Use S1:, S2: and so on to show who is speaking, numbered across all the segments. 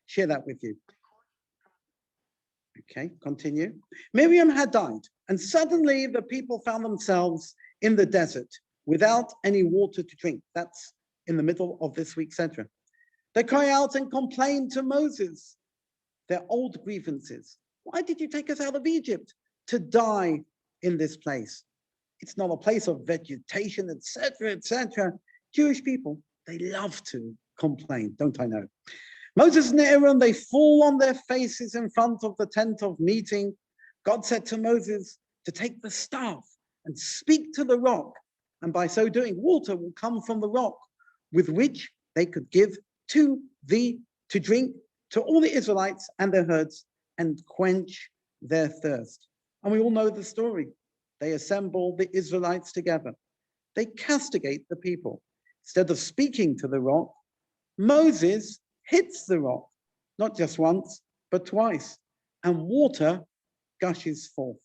S1: share that with you. Okay, continue. Miriam had died, and suddenly the people found themselves in the desert without any water to drink. That's in the middle of this week's Sedra. They cry out and complain to Moses their old grievances. Why did you take us out of Egypt to die in this place? It's not a place of vegetation, etc., etc. Jewish people, they love to complain, don't I know? Moses and Aaron, they fall on their faces in front of the tent of meeting. God said to Moses to take the staff and speak to the rock. And by so doing, water will come from the rock with which they could give to drink to all the Israelites and their herds and quench their thirst. And we all know the story. They assemble the Israelites together. They castigate the people. Instead of speaking to the rock, Moses hits the rock, not just once, but twice, and water gushes forth.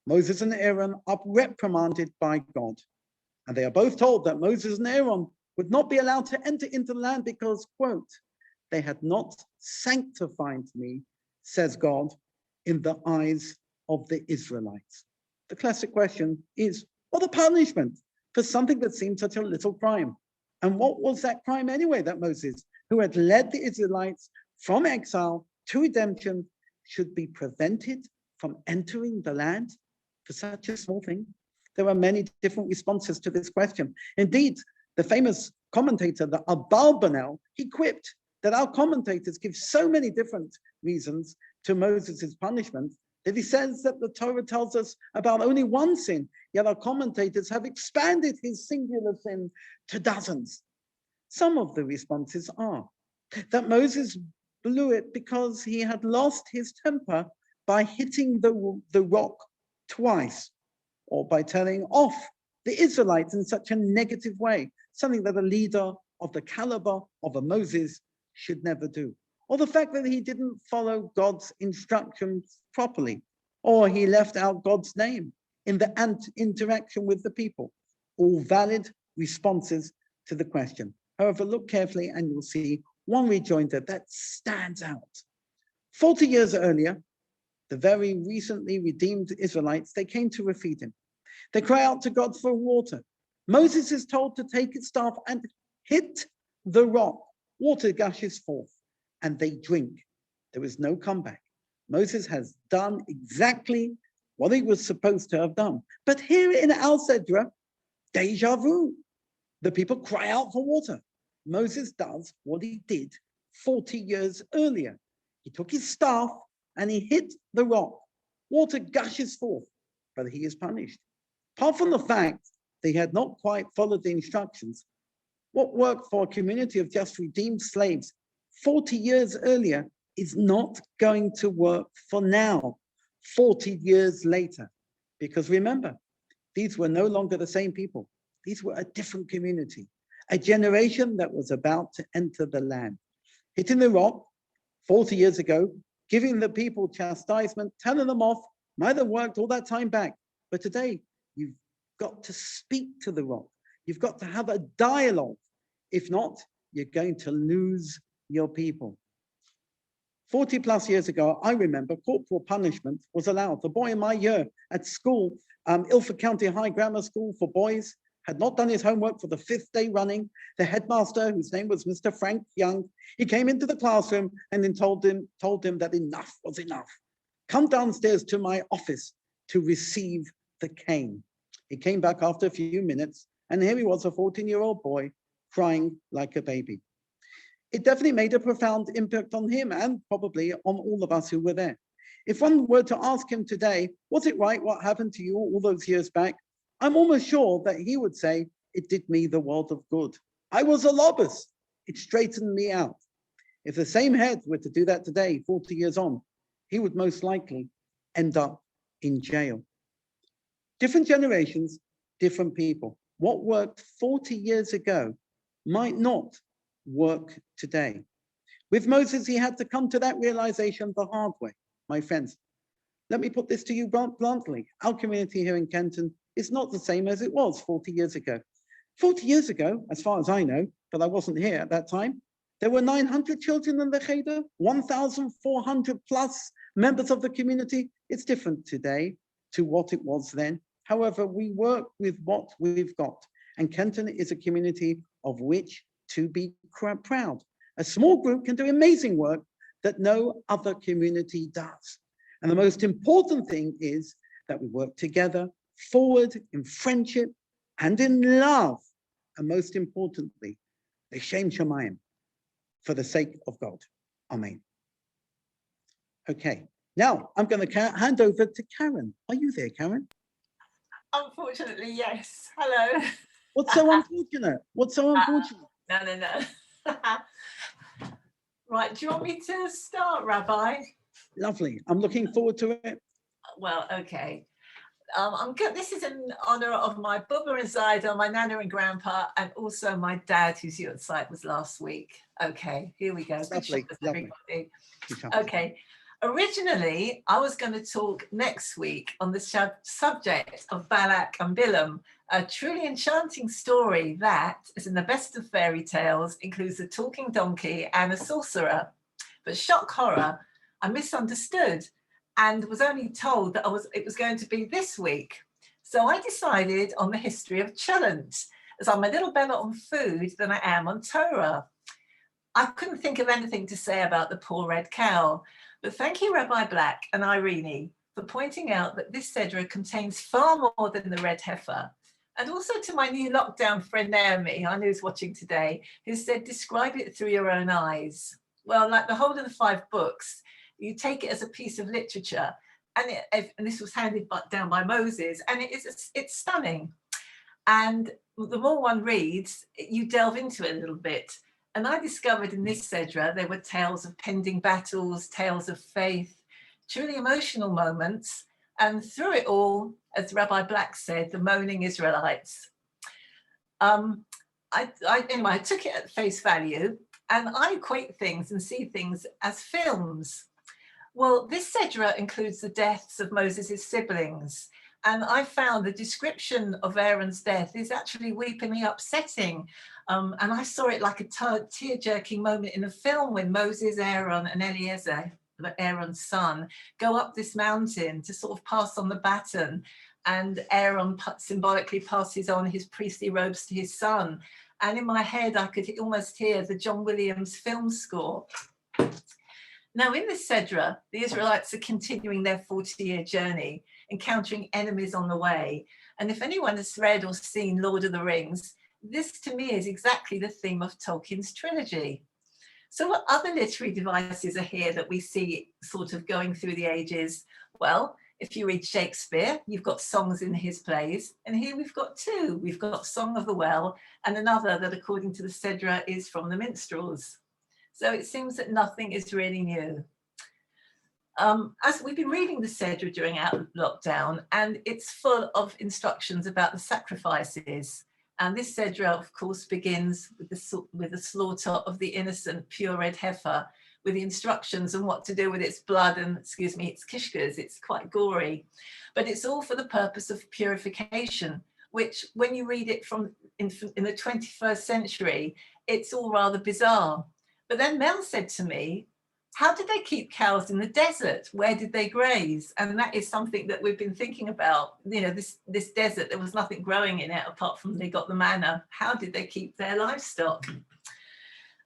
S1: Moses and Aaron are reprimanded by God, and they are both told that Moses and Aaron would not be allowed to enter into the land because, quote, they had not sanctified me, says God, in the eyes of the Israelites. The classic question is, what a punishment for something that seemed such a little crime. And what was that crime anyway that Moses, who had led the Israelites from exile to redemption, should be prevented from entering the land for such a small thing? There are many different responses to this question. Indeed, the famous commentator, the Abarbanel, he quipped that our commentators give so many different reasons to Moses' punishment that he says that the Torah tells us about only one sin, yet our commentators have expanded his singular sin to dozens. Some of the responses are that Moses blew it because he had lost his temper by hitting the rock twice, or by telling off the Israelites in such a negative way, something that a leader of the caliber of a Moses should never do. Or the fact that he didn't follow God's instructions properly, or he left out God's name in the interaction with the people. All valid responses to the question. However, look carefully and you'll see one rejoinder that stands out. 40 years earlier, the very recently redeemed Israelites, they came to Rephidim. They cry out to God for water. Moses is told to take his staff and hit the rock. Water gushes forth and they drink. There is no comeback. Moses has done exactly what he was supposed to have done. But here in Al Sedra, deja vu. The people cry out for water. Moses does what he did 40 years earlier. He took his staff and he hit the rock. Water gushes forth, but he is punished. Apart from the fact that he had not quite followed the instructions, what worked for a community of just redeemed slaves 40 years earlier is not going to work for now, 40 years later. Because remember, these were no longer the same people. These were a different community, a generation that was about to enter the land. Hitting the rock 40 years ago, giving the people chastisement, telling them off, might have worked all that time back. But today, you've got to speak to the rock. You've got to have a dialogue. If not, you're going to lose your people. 40 plus years ago, I remember corporal punishment was allowed. The boy in my year at school, Ilford County High Grammar School for boys, had not done his homework for the 5th day running. The headmaster, whose name was Mr. Frank Young, he came into the classroom and then told him that enough was enough. Come downstairs to my office to receive the cane. He came back after a few minutes, and here he was, a 14-year-old boy, crying like a baby. It definitely made a profound impact on him and probably on all of us who were there. If one were to ask him today, was it right what happened to you all those years back? I'm almost sure that he would say, it did me the world of good. I was a lobbyist. It straightened me out. If the same head were to do that today, 40 years on, he would most likely end up in jail. Different generations, different people. What worked 40 years ago might not work today. With Moses, he had to come to that realization the hard way. My friends, let me put this to you bluntly. Our community here in Kenton is not the same as it was 40 years ago. 40 years ago, as far as I know, but I wasn't here at that time, There were 900 children in the Cheder, 1,400 plus members of the community. It's different today to what it was then. However, we work with what we've got. And Kenton is a community of which to be proud. A small group can do amazing work that no other community does. And the most important thing is that we work together, forward in friendship and in love. And most importantly, L'Shem Shamayim, for the sake of God. Amen. Okay, now I'm going to hand over to Karen. Are you there, Karen?
S2: Unfortunately, yes. Hello.
S1: What's so unfortunate? What's so unfortunate?
S2: No. Right, do you want me to start, Rabbi?
S1: Lovely. I'm looking forward to it.
S2: Well, okay. This is in honor of my Bubba and Zaida, my Nana and Grandpa, and also my dad, whose Yahrzeit was last week. Okay, here we go.
S1: Lovely, lovely.
S2: Everybody. Okay. Originally, I was going to talk next week on the subject of Balak and Bilam, a truly enchanting story that, as in the best of fairy tales, includes a talking donkey and a sorcerer. But shock horror, I misunderstood and was only told that it was going to be this week. So I decided on the history of cholent, as I'm a little better on food than I am on Torah. I couldn't think of anything to say about the poor red cow, but thank you, Rabbi Black and Irene, for pointing out that this Sedra contains far more than the red heifer. And also to my new lockdown friend Naomi, I know who's watching today, who said, describe it through your own eyes. Well, like the whole of the 5 books, you take it as a piece of literature, and this was handed down by Moses, and it's stunning. And the more one reads, you delve into it a little bit. And I discovered in this Sedra, there were tales of pending battles, tales of faith, truly emotional moments, and through it all, as Rabbi Black said, the moaning Israelites. Anyway, I took it at face value, and I equate things and see things as films. Well, this Sedra includes the deaths of Moses' siblings, and I found the description of Aaron's death is actually weepingly upsetting. And I saw it like a tear-jerking moment in a film when Moses, Aaron, and Eliezer, Aaron's son, go up this mountain to sort of pass on the baton, and Aaron symbolically passes on his priestly robes to his son. And in my head, I could almost hear the John Williams film score. Now, in this Sedra, the Israelites are continuing their 40-year journey, encountering enemies on the way. And if anyone has read or seen Lord of the Rings, this to me is exactly the theme of Tolkien's trilogy. So what other literary devices are here that we see sort of going through the ages? Well, if you read Shakespeare, you've got songs in his plays, and here we've got 2. We've got Song of the Well, and another that, according to the Sedra, is from the Minstrels. So it seems that nothing is really new. As we've been reading the Sedra during our lockdown, and it's full of instructions about the sacrifices. And this Sedra, of course, begins with the slaughter of the innocent, pure red heifer, with the instructions on what to do with its blood and, its kishkas. It's quite gory, but it's all for the purpose of purification, which when you read it in the 21st century, it's all rather bizarre. But then Mel said to me, how did they keep cows in the desert? Where did they graze? And that is something that we've been thinking about. You know, this desert, there was nothing growing in it apart from they got the manna. How did they keep their livestock?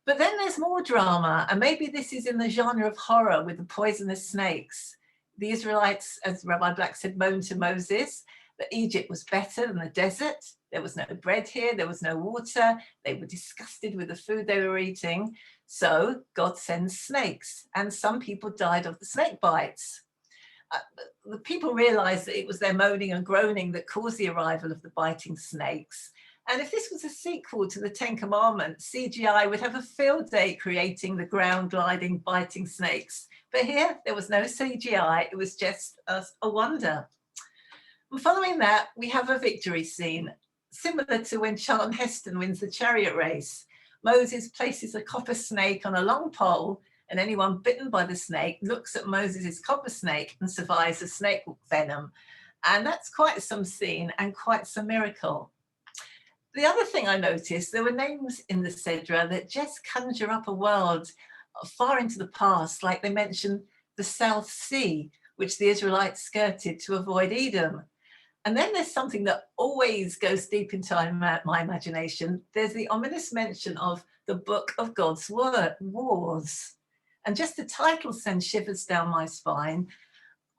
S2: But then there's more drama, and maybe this is in the genre of horror with the poisonous snakes. The Israelites, as Rabbi Black said, moaned to Moses that Egypt was better than the desert. There was no bread here, there was no water. They were disgusted with the food they were eating. So God sends snakes, and some people died of the snake bites. The people realized that it was their moaning and groaning that caused the arrival of the biting snakes. And if this was a sequel to the 10 Commandments, CGI would have a field day creating the ground gliding, biting snakes. But here, there was no CGI. It was just a wonder. And following that, we have a victory scene, similar to when Charlton Heston wins the chariot race. Moses places a copper snake on a long pole, and anyone bitten by the snake looks at Moses' copper snake and survives the snake venom. And that's quite some scene and quite some miracle. The other thing I noticed, there were names in the Sedra that just conjure up a world far into the past, like they mentioned the South Sea, which the Israelites skirted to avoid Edom. And then there's something that always goes deep into my imagination. There's the ominous mention of the Book of God's Wars. And just the title sends shivers down my spine.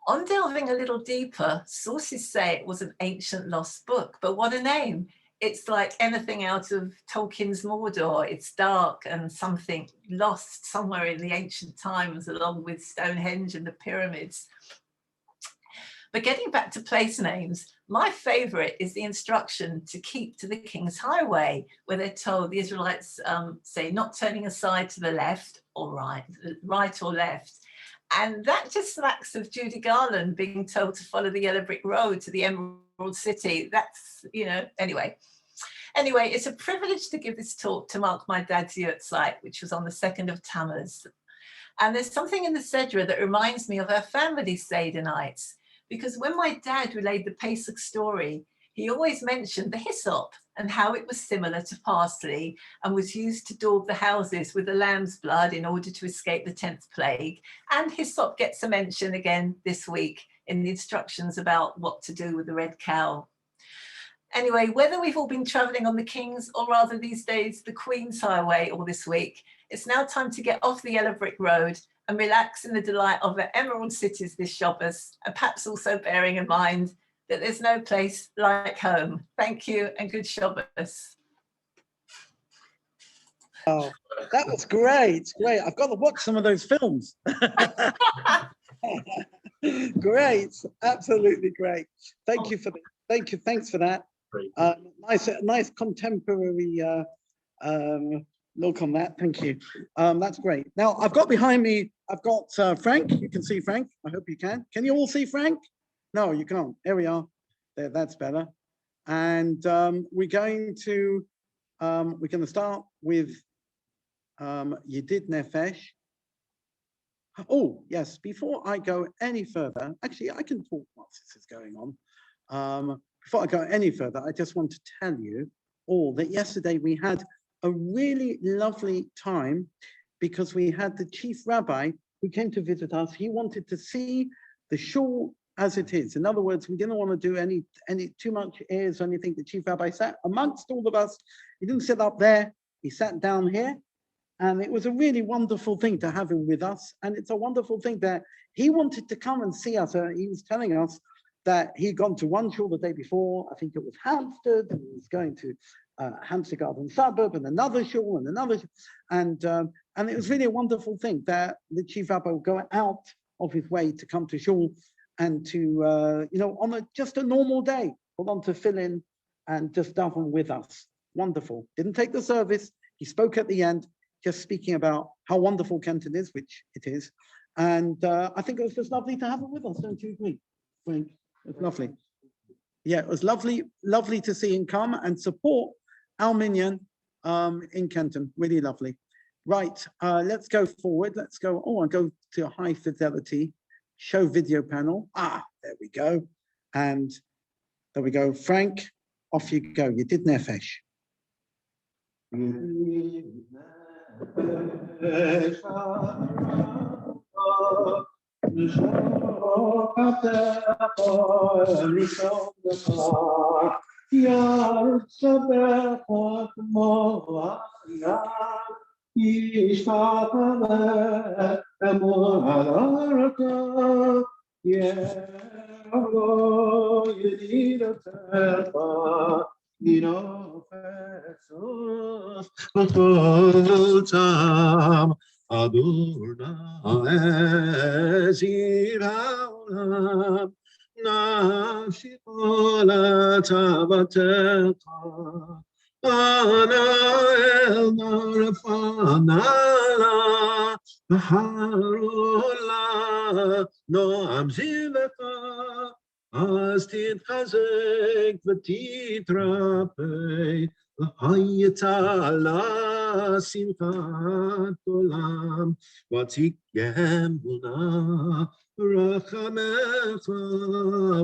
S2: On delving a little deeper, sources say it was an ancient lost book, but what a name. It's like anything out of Tolkien's Mordor. It's dark and something lost somewhere in the ancient times, along with Stonehenge and the pyramids. But getting back to place names, my favorite is the instruction to keep to the King's Highway, where they're told, the Israelites say, not turning aside to the left or right or left. And that just smacks of Judy Garland being told to follow the yellow brick road to the Emerald City. That's, anyway. Anyway, it's a privilege to give this talk to mark my dad's yurtzeit, which was on the 2nd of Tammuz. And there's something in the Sedra that reminds me of our family Seder nights, because when my dad relayed the Pesach story, he always mentioned the hyssop and how it was similar to parsley and was used to daub the houses with the lamb's blood in order to escape the 10th plague. And hyssop gets a mention again this week in the instructions about what to do with the red cow. Anyway, whether we've all been traveling on the King's, or rather these days, the Queen's Highway all this week, it's now time to get off the yellow brick road and relax in the delight of the Emerald Cities this Shabbos, and perhaps also bearing in mind that there's no place like home. Thank you and good Shabbos.
S1: Oh, that was great. Great. I've got to watch some of those films. Great. Absolutely great. Thank you for that. Thank you. Thanks for that. Nice contemporary look on that. Thank you. That's great. Now I've got behind me, I've got Frank. You can see Frank. I hope you can. Can you all see Frank? No, you can't. There we are. There, that's better. And we're going to start with Yedid Nefesh. Oh yes. Before I go any further, actually I can talk whilst this is going on. Before I go any further, I just want to tell you all that yesterday we had a really lovely time, because we had the chief rabbi who came to visit us. He wanted to see the shul as it is. In other words, we didn't want to do any too much airs or anything. The chief rabbi sat amongst all of us. He didn't sit up there. He sat down here. And it was a really wonderful thing to have him with us. And it's a wonderful thing that he wanted to come and see us. He was telling us that he'd gone to one shul the day before. I think it was Hampstead, and he was going to Hampstead Garden Suburb, and another shul, and another shul. And it was really a wonderful thing that the chief rabbi would go out of his way to come to shul and to, on just a normal day, hold on to fill in and just daven with us. Wonderful. Didn't take the service. He spoke at the end, just speaking about how wonderful Kenton is, which it is. And I think it was just lovely to have him with us. Don't you agree, Frank? It's lovely. Yeah, it was lovely to see him come and support our minyan in Kenton. Really lovely. Right, let's go forward. Let's go. Oh, I go to a high fidelity show video panel. There we go. And there we go. Frank, off you go. You did Nefesh. אז תתחזק ותתרפא
S3: הייתה לה שמחת עולם, ותקיים אמונה רחמך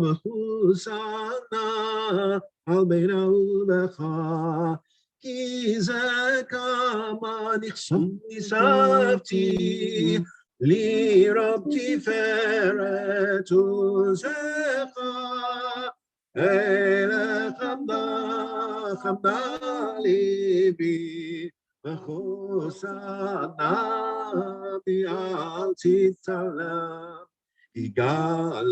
S3: וחוסנה על בינה ובך, כי זה כמה ניסבתי לרוב תפארת עוזך, אלך חמדה ליבי וחוסנה בי אל תתעלם, יגלנה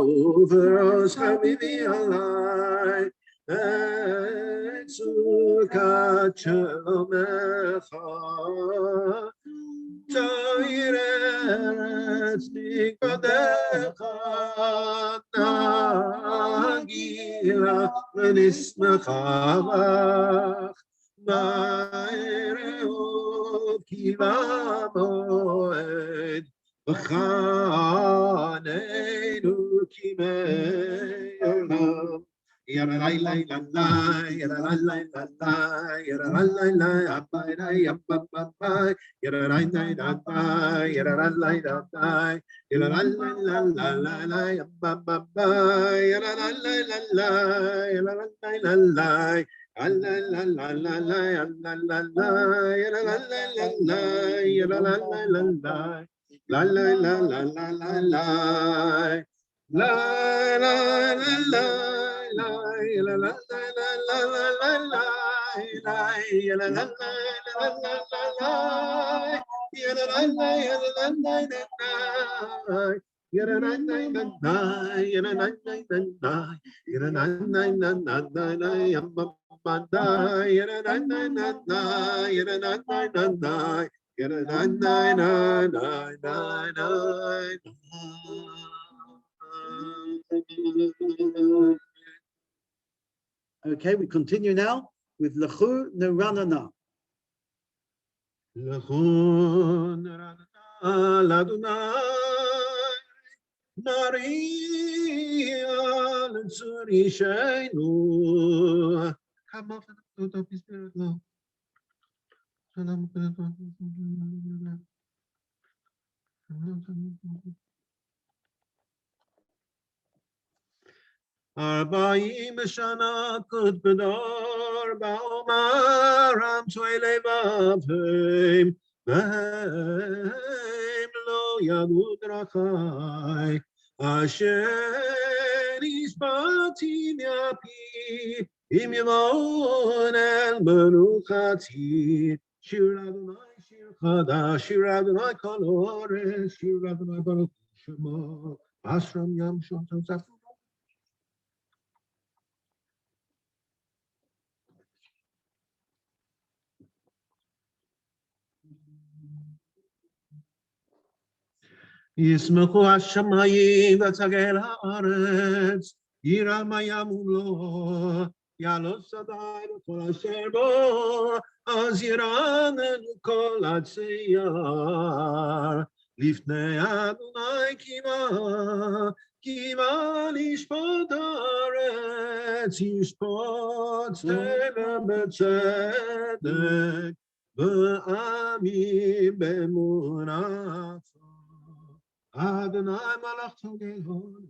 S3: ובראש חביבי עלי את סוכת שלומך, תאיר ארץ מקודך, נגילה ונשמחה בך, בערב כי במועד, בחננו כימי עולם.
S1: Okay, we continue now with Lechu Neranana.
S3: Lechu Neranana l'Adonai, Nariya l'tzuri sheinu. Come off and up his spirit low. Arba'im shana kut bedor ba'omaram tzvei levavim v'hem lo yadu drachai asher ishbati mi'api im yimon el menuchati shir Adonai shir chadash shir Adonai kol ha'aretz shir Adonai baruch shemo asram yam shotam zafu. ישמחו השמיים ותגל הארץ, יירם הים ומלואו, יעלו שדי וכל אשר בו, אז ירננו כל הצייר. לפני אדוני קימה לשפוט הארץ, ישפוט צדק בצדק, ועמים באמונה. Adonai malach togehon.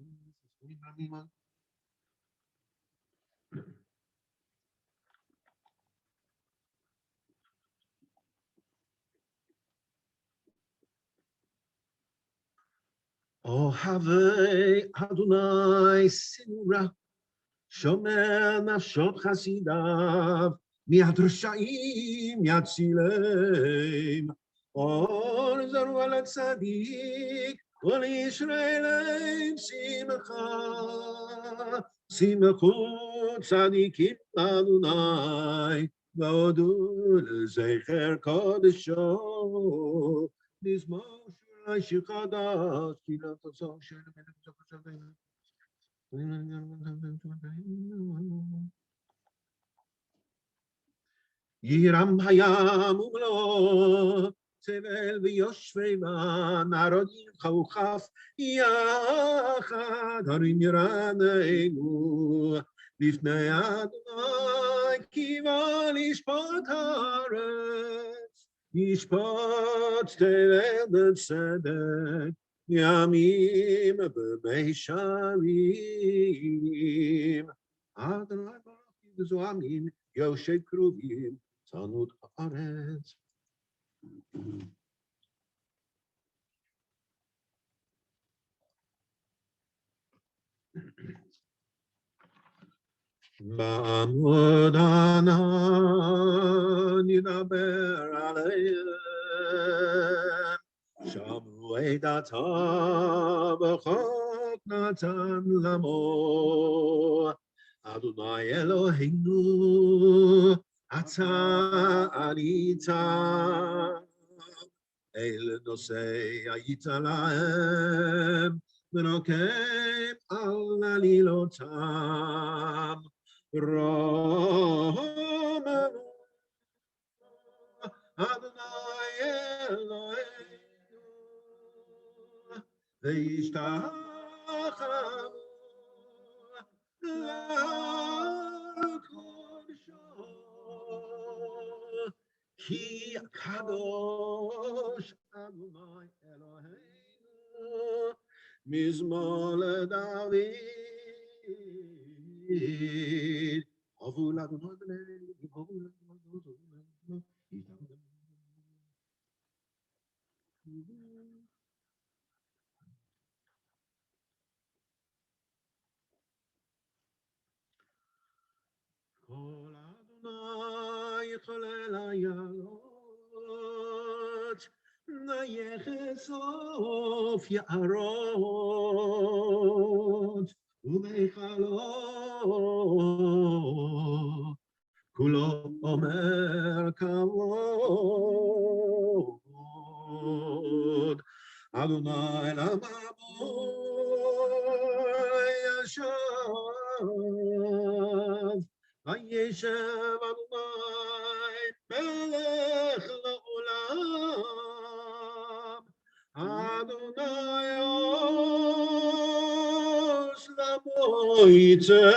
S3: Oh, have Adonai sinura, shomer nafshot chasidav, miad rishayim yatzileim. Or zaru al tzadik. ולישראל שמחה, שמחו צדיקים לאדוני, והודו לזכר קודשו, נזמור שירי שיר חדש, כי לא תעזור של מלך זכותנו. ירם הים ומלואו, תבל ויושבי ונערודים חוכף יחד הרים ירננו לפני אדוני kivan ishpat haaretz, yishpat tevel b'tzedek, yamim b'meisharim. Adonai baruch Hu amin, yoshev kruvim, tzanud haaretz. Ba'amud hanan yidaber aleim, shamu edatam b'chok natan lamo. Adonai Eloheinu, ata anita, el nosei ayita lahem, v'nokem al alilotam. Ramanu, Adonai Eloheinu, v'yishtachamu l'kodsho, ki kadosh Adonai Eloheinu, mizmor David. Avul Adonai b'nei, avul Adonai b'nei. Kol Adonai cholel hayalot, nayechesof ya'arot, umechalot, kulo omer kavod. Adonai lamamoy yashav, vayeshev Adonai melech la'olam. Adonai os lamoyten.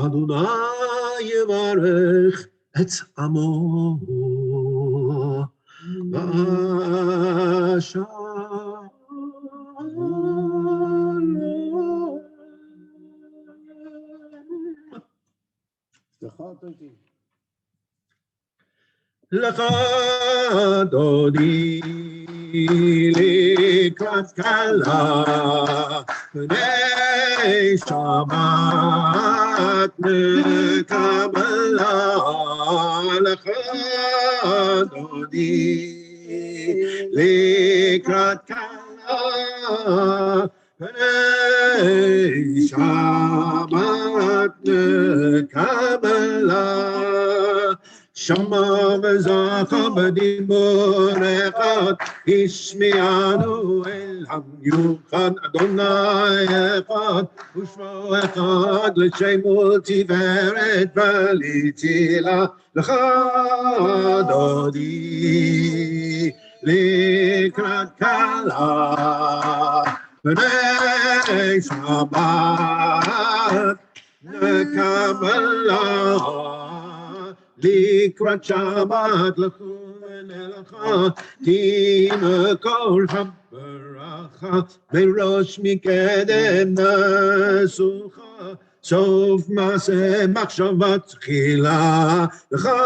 S3: Adonai yevarech et amo. Lecha dodi likrat kala, b'nei Shabbat Kabbalat. Lecha dodi likrat kala, b'nei Shabbat Kabbalat. Shama v'zacha b'dibur echad, ishmi'anu elam yuchad. Adonai echad, u'shmo echad, l'shemo tiferet v'litila. Lecha dodi likrat kala, b'nei Shabbat Kabbalat. Likrat Shabbat l'chun elecha, tina kol habaracha, berosh mikedem nasucha, sof maseh machshavat tchila. Lecha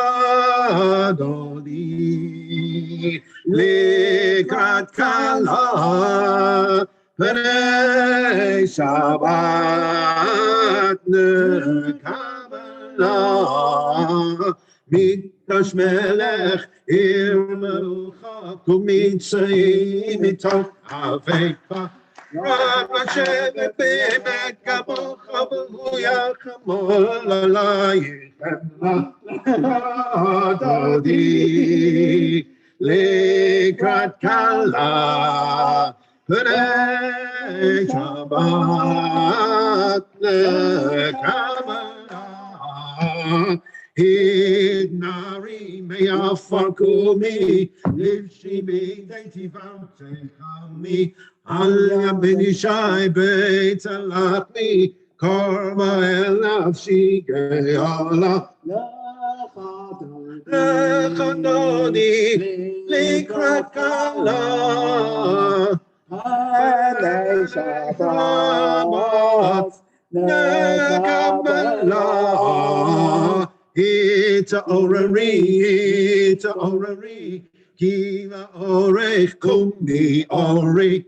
S3: dodi likrat kala, b'nei Shabbat Kabbalat. Mikdash melech ir melucha, kumitzayim mitoch avecha. Rab Hashem b'emek kamocha, v'hu yachamol alayichem. Dodi likrat kala, b'nei Shabbat Kabbalat. Ignari me'afarkumi, livshimi deitivamtechami, alia benishai beit alachmi, karma el nafshi ge'ala lechadoni likrat kala hanei Shabbat Kabbalat Ita orari Kiva orech kumbi ori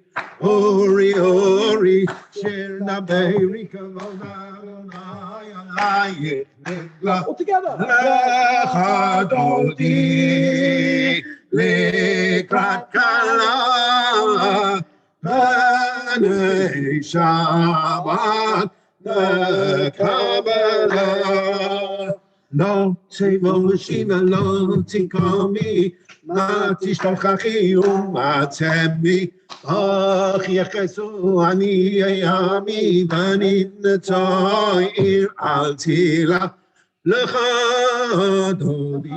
S3: Shirna beiri kavonai
S1: All together.
S3: Lechadodi likrat kala hanei Shabbat Kabbalat לא תבושי ולא תקומי, מה תשתוכחי ומה תמי, אך יחסו אני ימי ונתנתו עיר אל תילה, לך דודי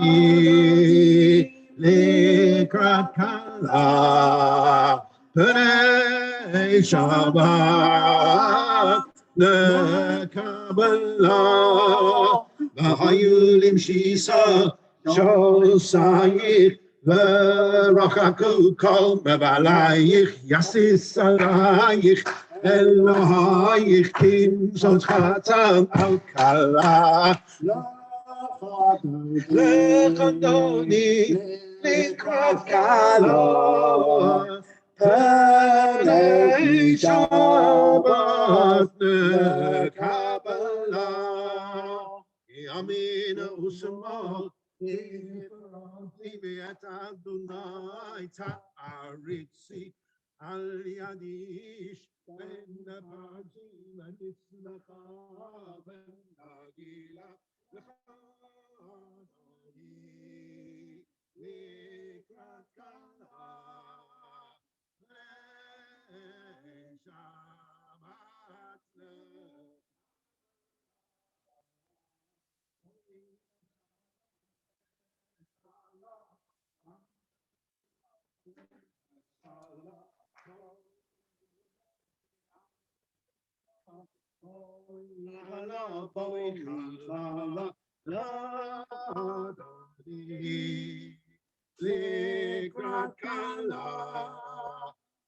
S3: לקראת כלה, פני שבת לקבלה. והיולים שיסה שוסייך ורחקו כל מבלייך יסיס עלייך אלוהייך כמסות חתם על כלה לחדוני לקראת כלה פני שבת לקבלה Amin usma ifranti be'at Adonai ta'aritzi al yadish ben nabajim anitzlacha ben nagila l'chadodi likrat kala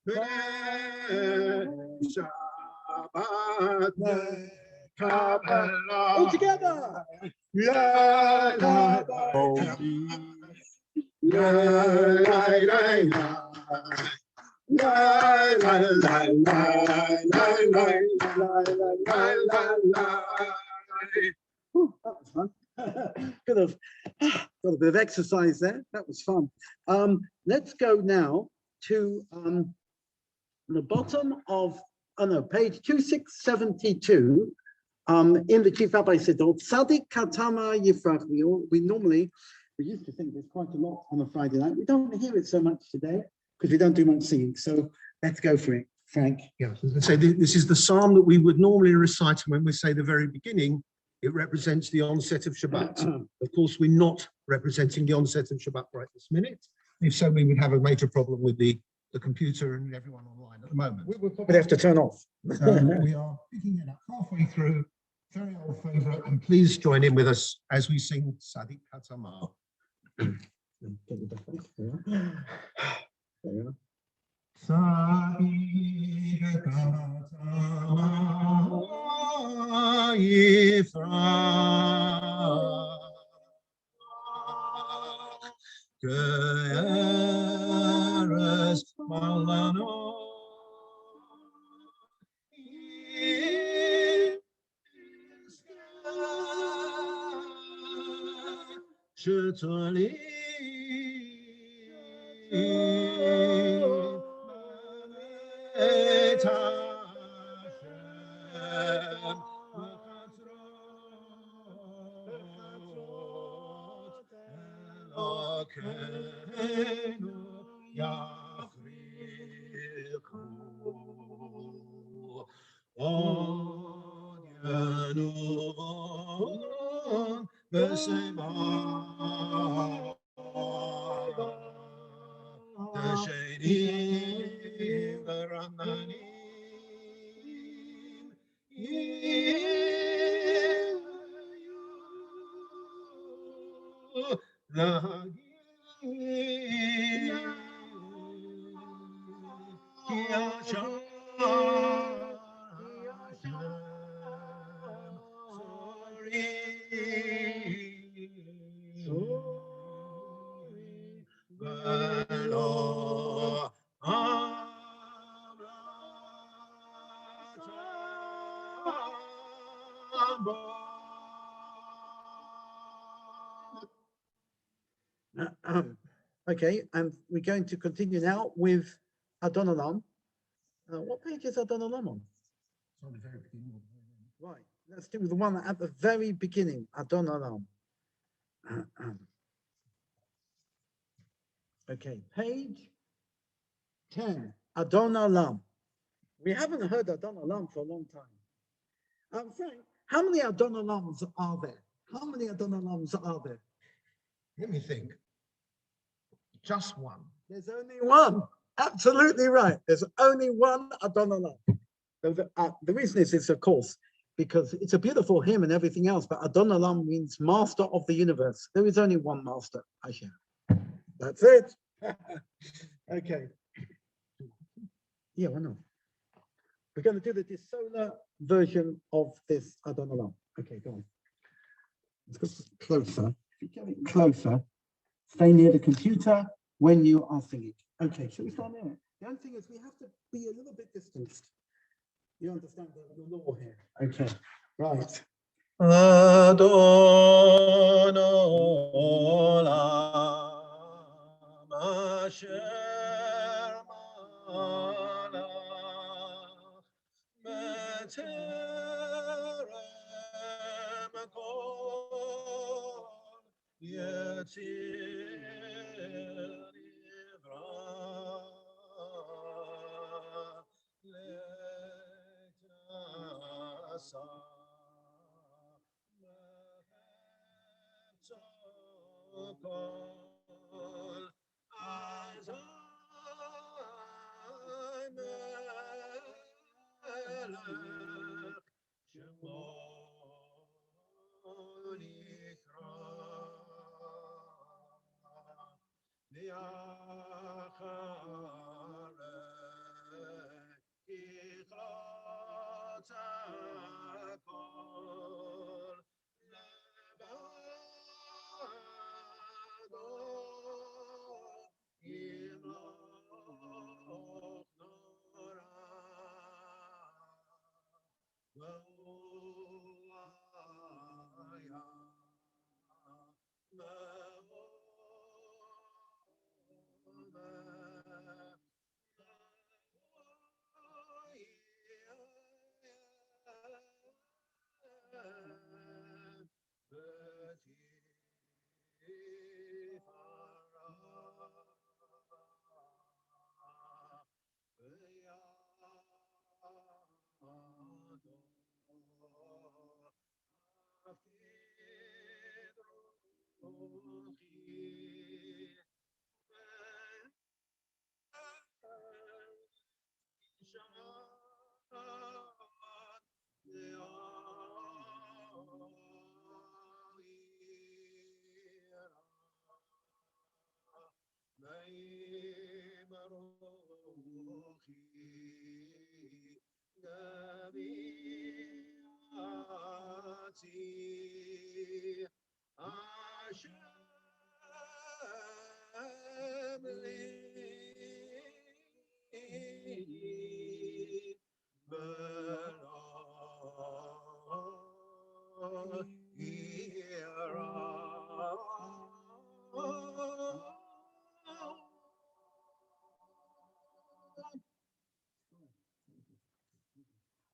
S3: le'shabat לקראת כלה שבת קבלה
S1: All together. That was fun. Got a bit of exercise there. That was fun. Let's go now to the bottom of page 2672 in the Chief Rabbi Siddur. Tzadik Katama Yifrach. We used to think there's quite a lot on a Friday night. We don't hear it so much today because we don't do much singing. So let's go for it, Frank.
S3: Yeah, as I say, this is the psalm that we would normally recite when we say the very beginning. It represents the onset of Shabbat. Of course, we're not representing the onset of Shabbat right this minute. If so, we would have a major problem with the computer and everyone online at the moment.
S1: We'll probably have to turn off.
S3: So we are picking it up halfway through. Very old favorite, and please join in with us as we sing Tzadik Katama. Tzadik Katama Yifrach Ge'eres Malano Shetoli
S1: Okay, and we're going to continue now with Adon Olam. What page is Adon Olam on?
S3: It's on the very beginning.
S1: Right, let's do the one at the very beginning, Adon Olam. Okay, page 10, Adon Olam. We haven't heard Adon Olam for a long time. Frank, how many Adon Olams are there? How many Adon Olams are there?
S3: Let me think. Just one.
S1: There's only one. Absolutely right. There's only one Adon Olam. The reason is, of course, because it's a beautiful hymn and everything else, but Adon Olam means master of the universe. There is only one master, Hashem. That's it. Okay. Yeah, why not? We're going to do the Disola version of this Adon Olam. Okay, go on. Let's go closer. If you get closer, stay near the computer when you are singing. Okay, shall we start there? The only thing is we have to be a little bit distanced. You understand the law here? Okay, right.
S3: Adon Olam Asher Malach B'Terem Kol Yetzir Nivra Le'tasa Kol Azai Melech Shemo Nikra V'Acharei Yichlot HaKol Lebado Yimloch Nora V'Uaya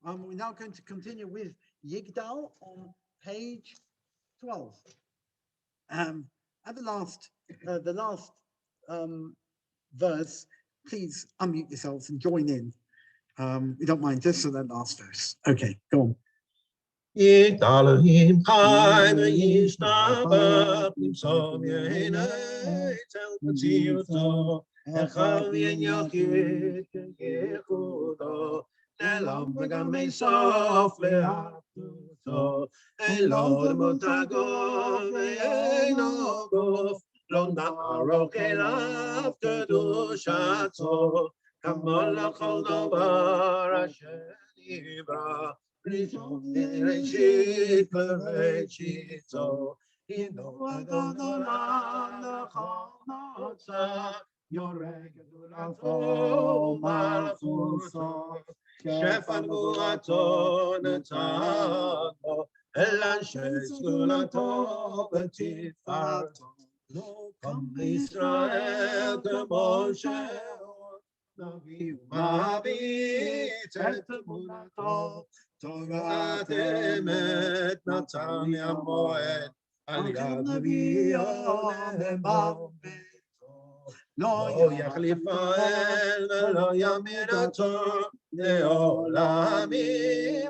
S1: We're now going to continue with Yigdal on page 12. At the last verse, please unmute yourselves and join in. We don't mind just for that last verse. Okay, go on.
S3: Yigdal Chai v'yishtabach nimsom yehinei tel tziyuto echal v'yen yochid yechudo ne'lam v'gam mesof le'achduto elod motagov ve'eino gof lo na'arok elav kedushato kamol l'chol davar asher nivra Rishon Bereshit Bereshito Hino Adon Olam Lechol Notza Yoreh Gedulato Malchuso Shefan Gulato Netano El Anshe Sgulato B'Tifarto לא קם בישראל כמו שהוא, נביא ומביט את אמונתו, תורת אמת נתן לי המועד, על יד נביאו נאמר ביתו. לא יחליף האל ולא ימיר אותו, לעולמים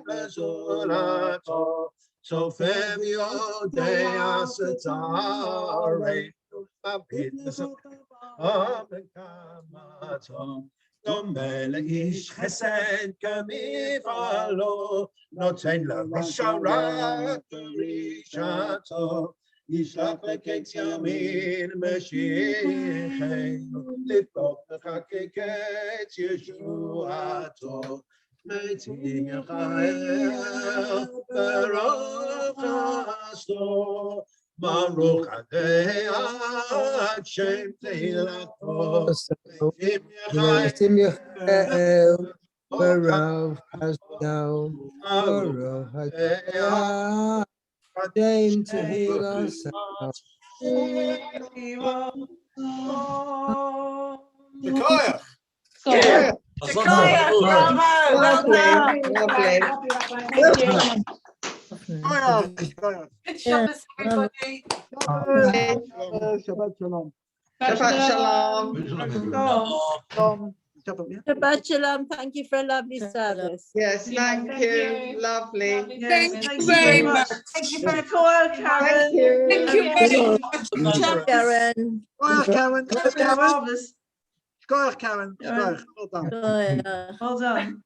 S3: לזולתו. סופר יודע שצערנו, מביט בסופו בקמתו. דומה לאיש חסד כמפעלו, נותן לרשע רק ברישתו. ישלח לקץ ימין משיחנו, לפתוח נחכה קץ ישועתו. מתים יחייך ברוך חסדו, ברוך עד שם תהילתו.
S4: מתים יחייך ברוך חסדו, ברוך עד שם תהילתו.
S2: Chakkat, bravo! Good Shabbos, everybody.
S1: Shabbat shalom.
S5: Shabbat shalom.
S6: Shabbat shalom. Thank you for a lovely service.
S5: Yes, thank you. Lovely.
S2: Thank you very much. Thank you for the call, Karen.
S5: Thank you.
S2: Thank you very much.
S6: Karen.
S1: Karen. Karen. Karen. Well done.
S6: Oh, yeah.
S7: Well done.